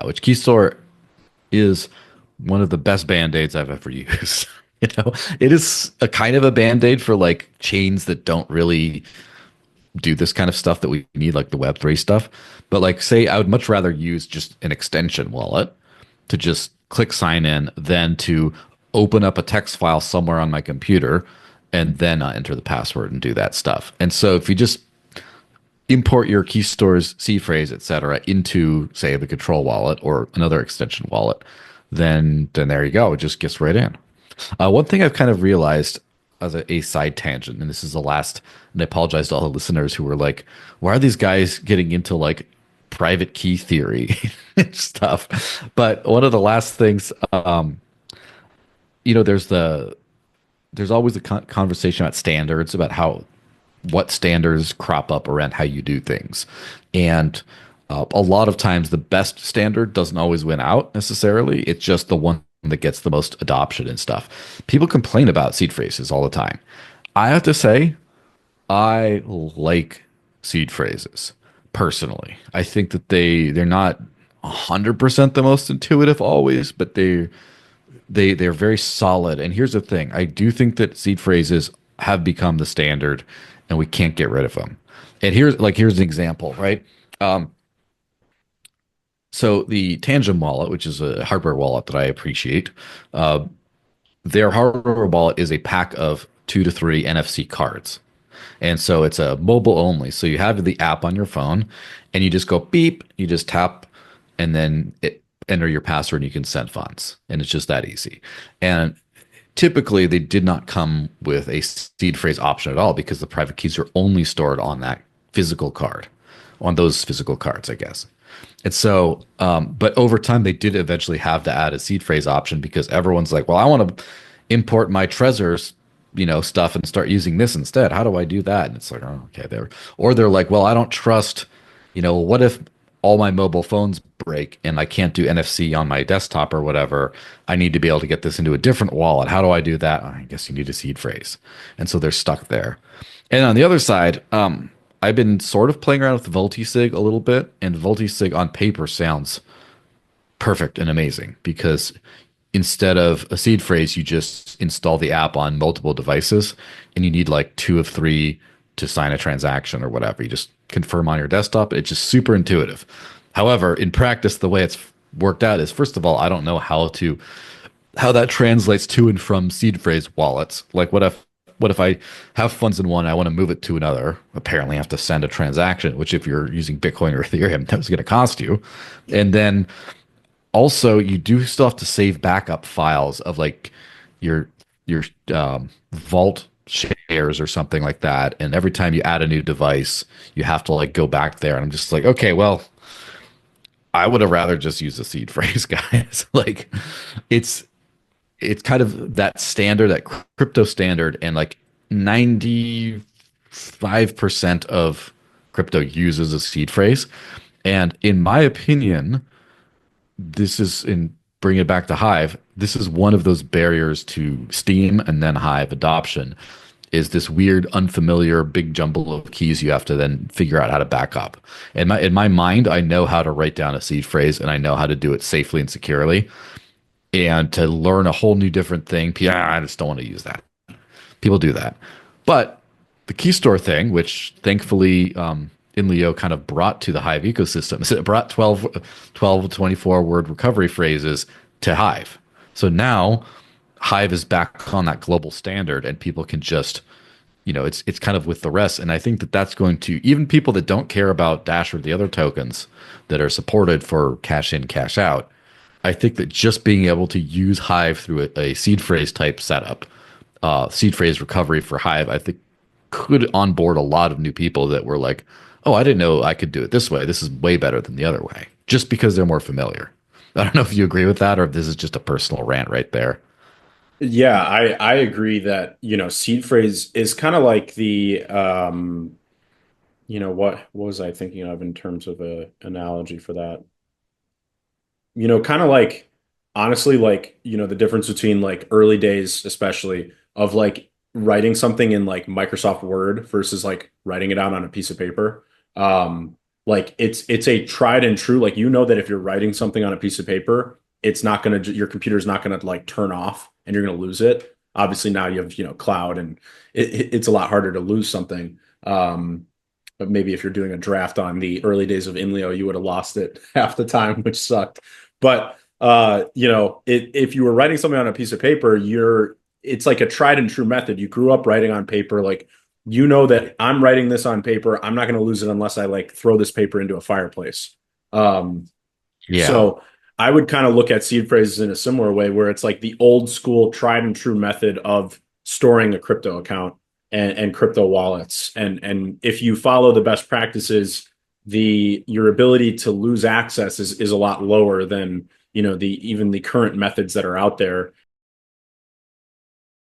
which Keystore is one of the best band-aids I've ever used. It is a kind of a band-aid for like chains that don't really do this kind of stuff that we need, like the Web3 stuff. But like, say, I would much rather use just an extension wallet to just click sign in than to open up a text file somewhere on my computer and then enter the password and do that stuff. And so if you just import your key stores, seed phrase, etc., into say the control wallet or another extension wallet, then there you go. It just gets right in. One thing I've kind of realized as a side tangent, and this is the last, and I apologize to all the listeners who were like, "Why are these guys getting into like private key theory and stuff?" But one of the last things, there's always a conversation about standards, about how what standards crop up around how you do things. And a lot of times the best standard doesn't always win out necessarily. It's just the one that gets the most adoption and stuff. People complain about seed phrases all the time. I have to say, I like seed phrases personally. I think that they're not 100% the most intuitive always, but they're very solid. And here's the thing: I do think that seed phrases have become the standard, and we can't get rid of them. And here's an example, right? Um, so the Tangent wallet, which is a hardware wallet that I appreciate, uh, their hardware wallet is a pack of 2 to 3 NFC cards. And so it's a mobile only. So you have the app on your phone and you just go beep, you just tap, and then it enter your password and you can send funds. And it's just that easy. And typically they did not come with a seed phrase option at all because the private keys are only stored on that physical card, on those physical cards, I guess. And so, but over time, they did eventually have to add a seed phrase option because everyone's like, well, I want to import my Trezor's, stuff and start using this instead. How do I do that? And it's like, oh, okay, there. Or they're like, well, I don't trust, what if all my mobile phones break and I can't do NFC on my desktop or whatever? I need to be able to get this into a different wallet. How do I do that? I guess you need a seed phrase. And so they're stuck there. And on the other side, I've been sort of playing around with Multisig a little bit, and Multisig on paper sounds perfect and amazing because instead of a seed phrase, you just install the app on multiple devices, and you need like 2 of 3 to sign a transaction or whatever. You just confirm on your desktop. It's just super intuitive. However, in practice, the way it's worked out is, first of all, I don't know how that translates to and from seed phrase wallets. Like what if I have funds in one, I want to move it to another? Apparently, I have to send a transaction, which if you're using Bitcoin or Ethereum, that's going to cost you. And then also, you do still have to save backup files of like your vault shares or something like that. And every time you add a new device, you have to like go back there. And I'm just like, okay, well, I would have rather just used a seed phrase, guys. Like, it's it's kind of that standard, that crypto standard, and like 95% of crypto uses a seed phrase. And in my opinion, this is in bringing it back to Hive, this is one of those barriers to Steam and then Hive adoption is this weird, unfamiliar, big jumble of keys you have to then figure out how to back up. In my mind, I know how to write down a seed phrase and I know how to do it safely and securely. And to learn a whole new different thing, I just don't want to use that. People do that. But the Keystore thing, which thankfully Inleo kind of brought to the Hive ecosystem, so it brought 12 to 24 word recovery phrases to Hive. So now Hive is back on that global standard and people can just, it's kind of with the rest. And I think that that's going to, even people that don't care about Dash or the other tokens that are supported for cash in, cash out, I think that just being able to use Hive through a seed phrase type setup, seed phrase recovery for Hive, I think could onboard a lot of new people that were like, oh, I didn't know I could do it this way. This is way better than the other way, just because they're more familiar. I don't know if you agree with that or if this is just a personal rant right there. Yeah, I agree that, seed phrase is kind of like the what was I thinking of in terms of a analogy for that? Kind of like honestly like, the difference between like early days especially of like writing something in like Microsoft Word versus like writing it out on a piece of paper. Like it's a tried and true, like you know that if you're writing something on a piece of paper, it's not gonna your computer's not gonna like turn off and you're gonna lose it. Obviously now you have, cloud and it's a lot harder to lose something. But maybe if you're doing a draft on the early days of Inleo, you would have lost it half the time, which sucked. But if you were writing something on a piece of paper, it's like a tried and true method. You grew up writing on paper, like you know that I'm writing this on paper. I'm not going to lose it unless I like throw this paper into a fireplace. Um, Yeah. so I would kind of look at seed phrases in a similar way, where it's like the old school, tried and true method of storing a crypto account and crypto wallets. And if you follow the best practices, your ability to lose access is a lot lower than the even the current methods that are out there.